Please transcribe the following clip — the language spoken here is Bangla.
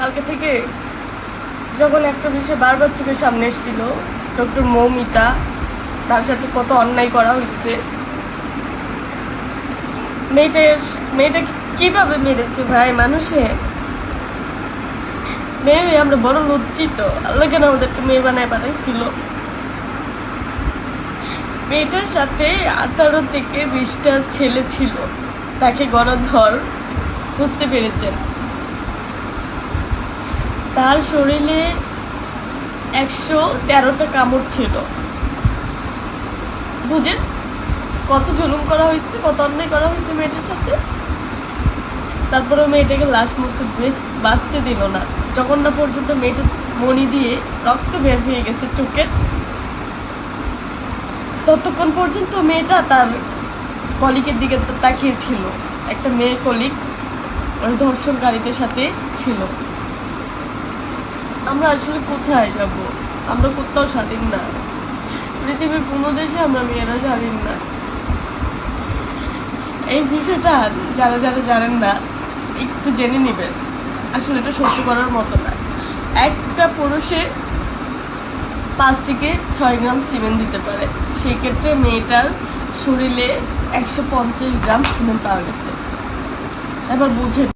কালকে থেকে যখন একটা বিষয় বারবার চোখের সামনে এসেছিল, ডক্টর মৌমিতা, তার সাথে কত অন্যায় করা হয়েছে। মেয়েটা কিভাবে মেরেছে ভাই মানুষে। মেয়ে আমরা বড় লজ্জিত। আল্লাহ কেন আমাদেরকে মেয়ে বানায় পাঠাইছিল। মেয়েটার সাথে 18 থেকে 20টা ছেলে ছিল। তাকে গণধর বুঝতে পেরেছেন। তার শরীরে 113টা কামড় ছিল। বুঝেন কত জুলুম করা হয়েছে, কত অন্যায় করা হয়েছে মেয়েটার সাথে। তারপরে মেয়েটাকে লাশ মুক্তি বাঁচতে দিল না, যখন না পর্যন্ত মেয়েটা মণি দিয়ে রক্ত বের হয়ে গেছে চোখে। ততক্ষণ পর্যন্ত মেয়েটা তার কলিকের দিকে তাকিয়েছিল। একটা মেয়ে কলিক ওই ধর্ষণকারীদের সাথে ছিল। আমরা আসলে কোথায় যাব? আমরা কোথাও স্বাধীন না। পৃথিবীর কোনো দেশে আমরা মেয়েরা স্বাধীন না। এই বিষয়টা যারা যারা জানেন না একটু জেনে নেবেন। আসলে এটা সহ্য করার মতো না। একটা পুরুষে 5 থেকে 6 গ্রাম সিমেন্ট দিতে পারে। সেই ক্ষেত্রে মেয়েটার শরীরে 150 গ্রাম সিমেন্ট পাওয়া গেছে। এবার বুঝেন।